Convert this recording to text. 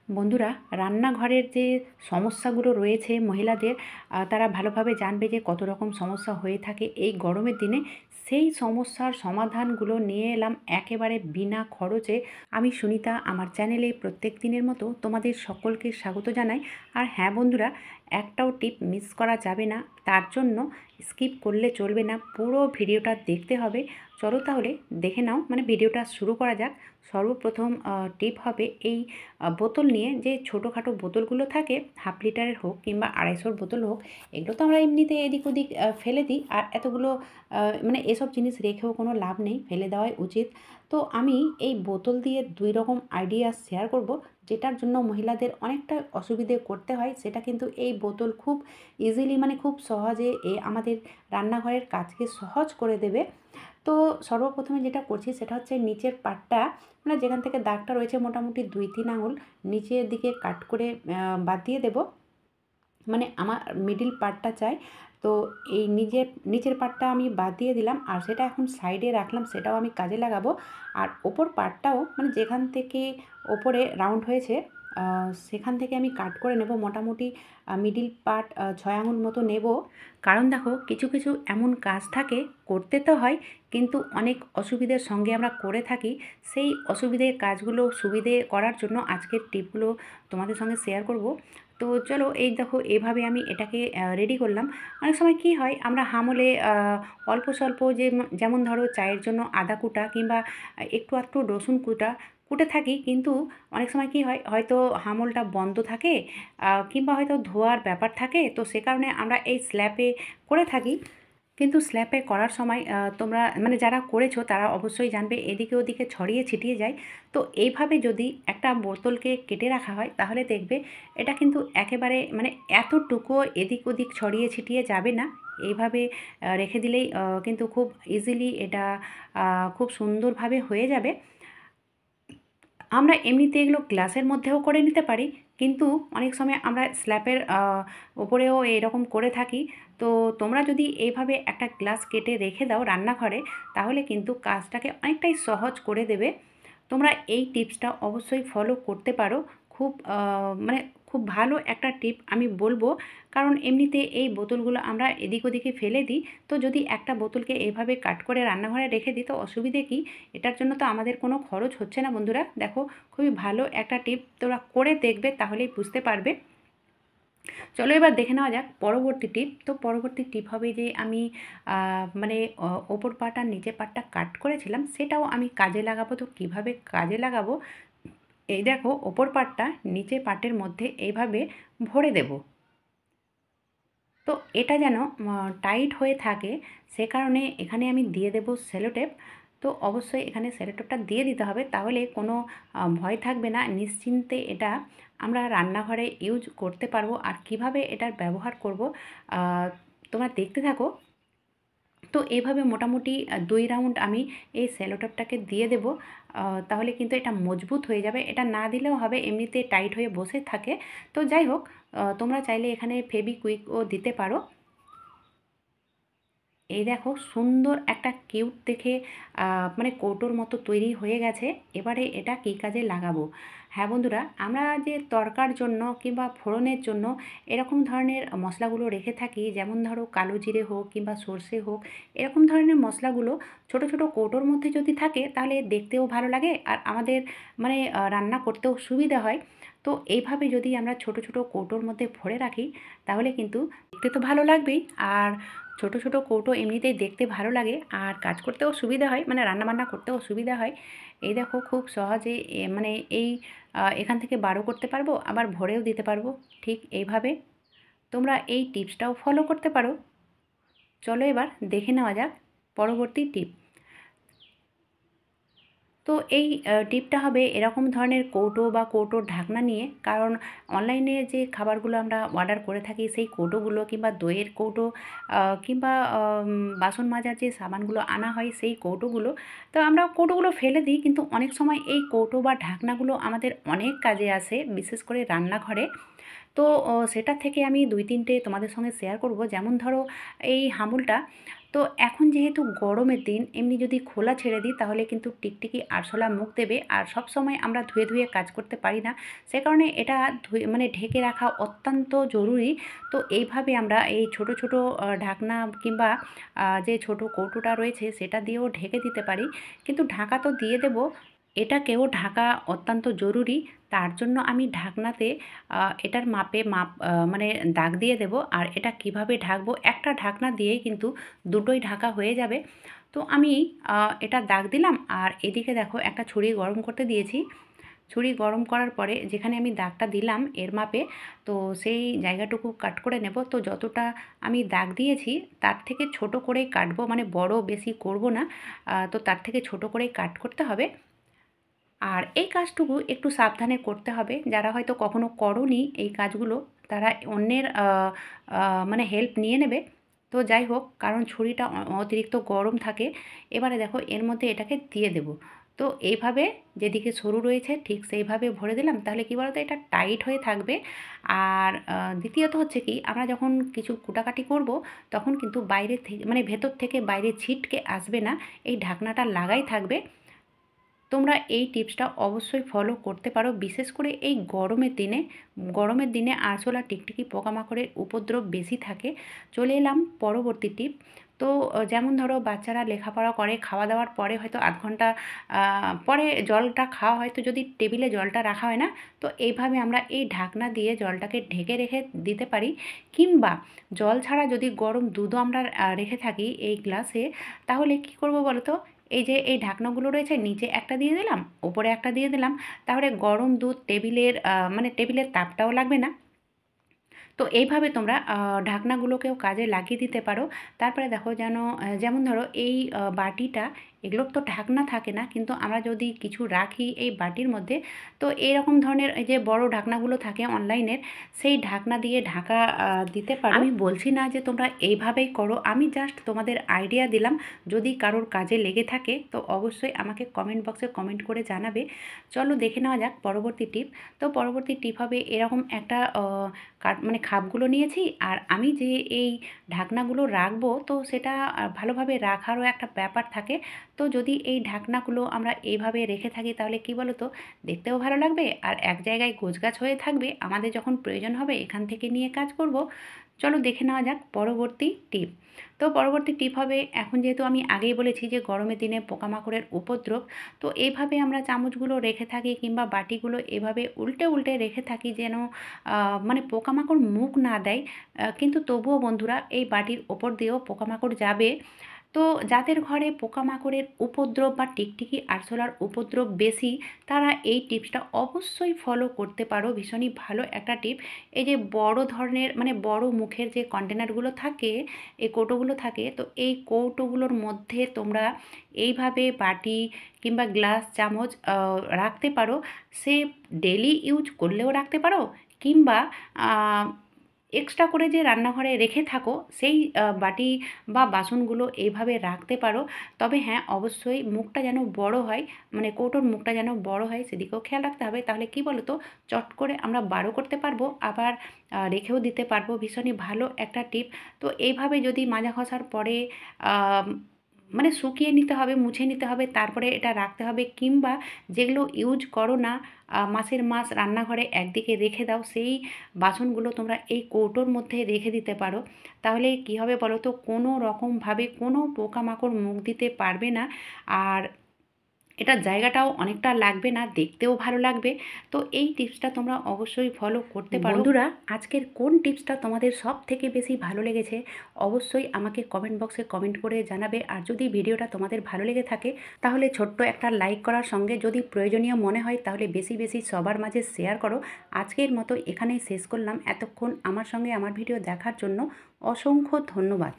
বন্ধুরা, রান্নাঘরের যে সমস্যাগুলো রয়েছে মহিলাদের, তারা ভালোভাবে জানবে যে কত রকম সমস্যা হয়ে থাকে এই গরমের দিনে। সেই সমস্যার সমাধানগুলো নিয়ে এলাম একেবারে বিনা খরচে। আমি সুনিতা, আমার চ্যানেলে প্রত্যেক দিনের মতো তোমাদের সকলকে স্বাগত জানাই। আর হ্যাঁ বন্ধুরা, একটাও টিপ মিস করা যাবে না, তার জন্য স্কিপ করলে চলবে না, পুরো ভিডিওটা দেখতে হবে। চলো তাহলে দেখে নাও, মানে ভিডিওটা শুরু করা যাক। সর্বপ্রথম টিপ হবে এই বোতল নিয়ে। যে ছোটোখাটো বোতলগুলো থাকে, হাফ লিটারের হোক কিংবা 250 বোতল হোক, এগুলো তো আমরা এমনিতে এদিক ওদিক ফেলে দিই। আর এতগুলো মানে এসব জিনিস রেখেও কোনো লাভ নেই, ফেলে দেওয়াই উচিত। তো আমি এই বোতল দিয়ে দুই রকম আইডিয়া শেয়ার করব, যেটার জন্য মহিলাদের অনেকটা অসুবিধে করতে হয়। সেটা কিন্তু এই বোতল খুব ইজিলি, মানে খুব সহজে আমাদের রান্নাঘরের কাজকে সহজ করে দেবে। তো সর্বপ্রথমে যেটা করছি সেটা হচ্ছে নিচের পাটটা, মানে যেখান থেকে দাগটা রয়েছে মোটামুটি 2-3 আঙুল নিচের দিকে কাট করে বাদ দিয়ে দেব। মানে আমার মিডিল পার্টটা চাই। তো এই নিচের পার্টটা আমি বাদ দিয়ে দিলাম, আর সেটা এখন সাইডে রাখলাম, সেটাও আমি কাজে লাগাবো। আর ওপর পার্টটাও, মানে যেখান থেকে ওপরে রাউন্ড হয়েছে সেখান থেকে আমি কাট করে নেব। মোটামুটি মিডিল পার্ট 6 আঙুল মতো নেব। কারণ দেখো, কিছু কিছু এমন কাজ থাকে, করতে তো হয় কিন্তু অনেক অসুবিধার সঙ্গে আমরা করে থাকি। সেই অসুবিধের কাজগুলো সুবিধে করার জন্য আজকের টিপগুলো তোমাদের সঙ্গে শেয়ার করব। তো চলো, এই দেখো এভাবে আমি এটাকে রেডি করলাম। অনেক সময় কি হয়, আমরা হামলে অল্প স্বল্প, যেমন ধরো চায়ের জন্য আদা কুটা কিংবা একটু আধটু রসুন কুটা কুটে থাকি, কিন্তু অনেক সময় কি হয়, হয়তো হামলটা বন্ধ থাকে কিংবা হয়তো ধোয়ার ব্যাপার থাকে, তো সে কারণে আমরা এই স্ল্যাপে করে থাকি। কিন্তু স্ল্যাপে করার সময় তোমরা, মানে যারা করেছো তারা অবশ্যই জানবে, এদিকে ওদিকে ছড়িয়ে ছিটিয়ে যায়। তো এইভাবে যদি একটা বোতলকে কেটে রাখা হয়, তাহলে দেখবে এটা কিন্তু একেবারে, মানে এতটুকু এদিক ওদিক ছড়িয়ে ছিটিয়ে যাবে না। এইভাবে রেখে দিলেই কিন্তু খুব ইজিলি এটা খুব সুন্দরভাবে হয়ে যাবে। আমরা এমনিতে এগুলো গ্লাসের মধ্যেও করে নিতে পারি, কিন্তু অনেক সময় আমরা স্ল্যাপের ওপরেও এরকম করে থাকি। তো তোমরা যদি এইভাবে একটা গ্লাস কেটে রেখে দাও রান্নাঘরে, তাহলে কিন্তু কাজটাকে অনেকটাই সহজ করে দেবে। তোমরা এই টিপসটা অবশ্যই ফলো করতে পারো। খুব মানে খুব ভালো একটা টিপ আমি বলবো। কারণ এমনিতে এই বোতলগুলো আমরা এদিক ওদিকে ফেলে দিই। তো যদি একটা বোতলকে এভাবে কাট করে রান্নাঘরে রেখে দিই, তো অসুবিধে কী? এটার জন্য তো আমাদের কোনো খরচ হচ্ছে না বন্ধুরা। দেখো, খুবই ভালো একটা টিপ, তোমরা করে দেখবে তাহলেই বুঝতে পারবে। চলো এবার দেখে নেওয়া যাক পরবর্তী টিপ। তো পরবর্তী টিপ হবে যে আমি মানে ওপর পাট আর নিচের পাটটা কাট করেছিলাম, সেটাও আমি কাজে লাগাবো। তো কিভাবে কাজে লাগাবো, এই দেখো ওপর পাটটা নিচের পাটের মধ্যে এইভাবে ভরে দেব। তো এটা যেন টাইট হয়ে থাকে, সে কারণে এখানে আমি দিয়ে দেব সেলোটেপ। তো অবশ্যই এখানে সেলোটেপটা দিয়ে দিতে হবে, তাহলে কোনো ভয় থাকবে না, নিশ্চিন্তে এটা আমরা রান্নাঘরে ইউজ করতে পারবো। আর কিভাবে এটার ব্যবহার করব তোমরা দেখতে থাকো। তো এইভাবে মোটামুটি 2 রাউন্ড আমি এই সেলোটেপটাকে দিয়ে দেব। তাহলে কিন্তু এটা মজবুত হয়ে যাবে। এটা না দিলেও হবে, এমনিতে টাইট হয়ে বসে থাকে। তো যাই হোক, তোমরা চাইলে এখানে ফেবিকুইকও দিতে পারো। এই দেখো, সুন্দর একটা কিউট দেখে মানে কৌটোর মতো তৈরি হয়ে গেছে। এবারে এটা কী কাজে লাগাবো? হ্যাঁ বন্ধুরা, আমরা যে তরকার জন্য কিংবা ফোড়নের জন্য এরকম ধরনের মশলাগুলো রেখে থাকি, যেমন ধরো কালো জিরে হোক কিংবা সর্ষে হোক, এরকম ধরনের মশলাগুলো ছোট ছোট কৌটোর মধ্যে যদি থাকে, তাহলে দেখতেও ভালো লাগে আর আমাদের মানে রান্না করতেও সুবিধা হয়। তো এইভাবে যদি আমরা ছোট ছোট কৌটোর মধ্যে ভরে রাখি, তাহলে কিন্তু দেখতে তো ভালো লাগবেই, আর ছোট ছোট কৌটো এমনিতেই দেখতে ভালো লাগে, আর কাজ করতেও সুবিধা হয়, মানে রান্নাবান্না করতেও সুবিধা হয়। এই দেখো, খুব সহজে মানে এই এখান থেকে বারো করতে পারবো, আবার ভরেও দিতে পারবো। ঠিক এইভাবে তোমরা এই টিপসটাও ফলো করতে পারো। চলো এবার দেখে নেওয়া যাক পরবর্তী টিপ। তো এই টিপটা হবে এরকম ধরনের কৌটো বা কৌটোর ঢাকনা নিয়ে। কারণ অনলাইনে যে খাবারগুলো আমরা অর্ডার করে থাকি, সেই কৌটোগুলো কিংবা দইয়ের কৌটো কিংবা বাসন মাজার যে সাবানগুলো আনা হয়, সেই কৌটোগুলো, তো আমরা কৌটোগুলো ফেলে দিই, কিন্তু অনেক সময় এই কৌটো বা ঢাকনাগুলো আমাদের অনেক কাজে আসে, বিশেষ করে রান্নাঘরে। তো সেটার থেকে আমি 2-3টে তোমাদের সঙ্গে শেয়ার করব। যেমন ধরো এই হামুলটা, তো এখন যেহেতু গরমের দিন, এমনি যদি খোলা ছেড়ে দিই তাহলে কিন্তু টিকটিকি আরশোলা মুখ দেবে, আর সবসময় আমরা ধুয়ে ধুয়ে কাজ করতে পারি না। সে কারণে এটা ধুয়ে মানে ঢেকে রাখা অত্যন্ত জরুরি। তো এইভাবে আমরা এই ছোট ছোট ঢাকনা কিংবা যে ছোট কৌটোটা রয়েছে সেটা দিয়েও ঢেকে দিতে পারি। কিন্তু ঢাকা তো দিয়ে দেব, এটাকেও ঢাকা অত্যন্ত জরুরি। তার জন্য আমি ঢাকনাতে এটার মাপ মানে দাগ দিয়ে দেব। আর এটা কিভাবে ঢাকবো, একটা ঢাকনা দিয়েই কিন্তু দুটোই ঢাকা হয়ে যাবে। তো আমি এটা দাগ দিলাম, আর এদিকে দেখো একটা ছুরি গরম করতে দিয়েছি। ছুরি গরম করার পরে যেখানে আমি দাগটা দিলাম এর মাপে, তো সেই জায়গাটুকু কাট করে নেব। তো যতটা আমি দাগ দিয়েছি তার থেকে ছোট করেই কাটবো, মানে বড় বেশি করব না। তো তার থেকে ছোট করেই কাট করতে হবে। আর এই কাজটুকু একটু সাবধানে করতে হবে। যারা হয়তো কখনো করোনি এই কাজগুলো, তারা অন্যের মানে হেল্প নিয়ে নেবে। তো যাই হোক, কারণ ছুরিটা অতিরিক্ত গরম থাকে। এবারে দেখো এর মধ্যে এটাকে দিয়ে দেব। তো এইভাবে যেদিকে সরু রয়েছে ঠিক সেইভাবে ভরে দিলাম, তাহলে কী বলতো, এটা টাইট হয়ে থাকবে। আর দ্বিতীয়ত হচ্ছে কি, আমরা যখন কিছু কুটাকাটি করব তখন কিন্তু বাইরে থেকে মানে ভেতর থেকে বাইরে ছিটকে আসবে না, এই ঢাকনাটা লাগাই থাকবে। তোমরা এই টিপসটা অবশ্যই ফলো করতে পারো, বিশেষ করে এই গরমের দিনে। গরমের দিনে আরশোলা টিকটিকি পোকামাকড়ের উপদ্রব বেশি থাকে। চলে এলাম পরবর্তী টিপ। তো যেমন ধরো বাচ্চারা লেখাপড়া করে, খাওয়া দাওয়ার পরে হয়তো আধ ঘন্টা পরে জলটা খাওয়া হয়, তো যদি টেবিলে জলটা রাখা হয় না, তো এইভাবে আমরা এই ঢাকনা দিয়ে জলটাকে ঢেকে রেখে দিতে পারি। কিংবা জল ছাড়া যদি গরম দুধও আমরা রেখে থাকি এই গ্লাসে, তাহলে কি করব বলো তো, এই যে এই ঢাকনাগুলো রয়েছে, নিচে একটা দিয়ে দিলাম, ওপরে একটা দিয়ে দিলাম, তাহলে গরম দুধ টেবিলের মানে টেবিলের তাপটাও লাগবে না। তো এইভাবে তোমরা ঢাকনাগুলোকেও কাজে লাগিয়ে দিতে পারো। তারপরে দেখো যেন যেমন ধরো এই বাটিটা, এগুলোর তো ঢাকনা থাকে না, কিন্তু আমরা যদি কিছু রাখি এই বাটির মধ্যে, তো এইরকম ধরনের এই যে বড় ঢাকনাগুলো থাকে অনলাইনের, সেই ঢাকনা দিয়ে ঢাকা দিতে পারো। আমি বলছি না যে তোমরা এইভাবেই করো, আমি জাস্ট তোমাদের আইডিয়া দিলাম। যদি কারোর কাজে লেগে থাকে তো অবশ্যই আমাকে কমেন্ট বক্সে কমেন্ট করে জানাবে। চলো দেখে নেওয়া যাক পরবর্তী টিপ। তো পরবর্তী টিপ হবে এরকম একটা মানে খাপগুলো নিয়েছি, আর আমি যে এই ঢাকনাগুলো রাখবো, তো সেটা ভালোভাবে রাখারও একটা ব্যাপার থাকে। তো যদি এই ঢাকনাগুলো আমরা এইভাবে রেখে থাকি তাহলে কি বলো তো, দেখতেও ভালো লাগবে, আর এক জায়গায় গোছগাছ হয়ে থাকবে। আমাদের যখন প্রয়োজন হবে এখান থেকে নিয়ে কাজ করব। চলো দেখে নেওয়া যাক পরবর্তী টিপ। তো পরবর্তী টিপ হবে, এখন যেহেতু আমি আগেই বলেছি যে গরমের দিনে পোকামাকড়ের উপদ্রব, তো এইভাবে আমরা চামচগুলো রেখে থাকি কিংবা বাটিগুলো এভাবে উল্টে উল্টে রেখে থাকি যেন মানে পোকামাকড় মুখ না দেয়। কিন্তু তবুও বন্ধুরা এই বাটির ওপর দিয়েও পোকামাকড় যাবে। তো যাদের ঘরে পোকামাকড়ের উপদ্রব বা টিকটিকি আরশোলার উপদ্রব বেশি, তারা এই টিপসটা অবশ্যই ফলো করতে পারো। ভীষণই ভালো একটা টিপ। এই যে বড় ধরনের মানে বড় মুখের যে কন্টেনারগুলো থাকে, এই কৌটোগুলো থাকে, তো এই কৌটোগুলোর মধ্যে তোমরা এইভাবে বাটি কিংবা গ্লাস চামচ রাখতে পারো। সে ডেলি ইউজ করলেও রাখতে পারো, কিংবা এক্সট্রা করে যে রান্নাঘরে রেখে থাকো সেই বাটি বা বাসনগুলো এইভাবে রাখতে পারো। তবে হ্যাঁ, অবশ্যই মুখটা যেন বড় হয়, মানে কৌটোর মুখটা যেন বড় হয় সেদিকেও খেয়াল রাখতে হবে। তাহলে কি বলো তো, চট করে আমরা বারও করতে পারবো, আবার রেখেও দিতে পারবো। ভীষণই ভালো একটা টিপ। তো এইভাবে যদি মাজা ঘষার পরে মানে শুকিয়ে নিতে হবে, মুছে নিতে হবে, তারপরে এটা রাখতে হবে। কিংবা যেগুলো ইউজ করো না, মাসের মাস রান্নাঘরে একদিকে রেখে দাও, সেই বাসনগুলো তোমরা এই কৌটোর মধ্যে রেখে দিতে পারো। তাহলে কি হবে বলো তো, কোনো রকমভাবে কোনো পোকামাকড় মুখ দিতে পারবে না। আর এটার জায়গাটাও অনেকটা লাগবে না, দেখতেও ভালো লাগবে। তো এই টিপসটা তোমরা অবশ্যই ফলো করতে পারো। বন্ধুরা, আজকের কোন টিপসটা তোমাদের সব থেকে বেশি ভালো লেগেছে অবশ্যই আমাকে কমেন্ট বক্সে কমেন্ট করে জানাবে। আর যদি ভিডিওটা তোমাদের ভালো লেগে থাকে তাহলে ছোট্ট একটা লাইক করার সঙ্গে যদি প্রয়োজনীয় মনে হয় তাহলে বেশি বেশি সবার মাঝে শেয়ার করো। আজকের মতো এখানেই শেষ করলাম। এতক্ষণ আমার সঙ্গে আমার ভিডিও দেখার জন্য অসংখ্য ধন্যবাদ।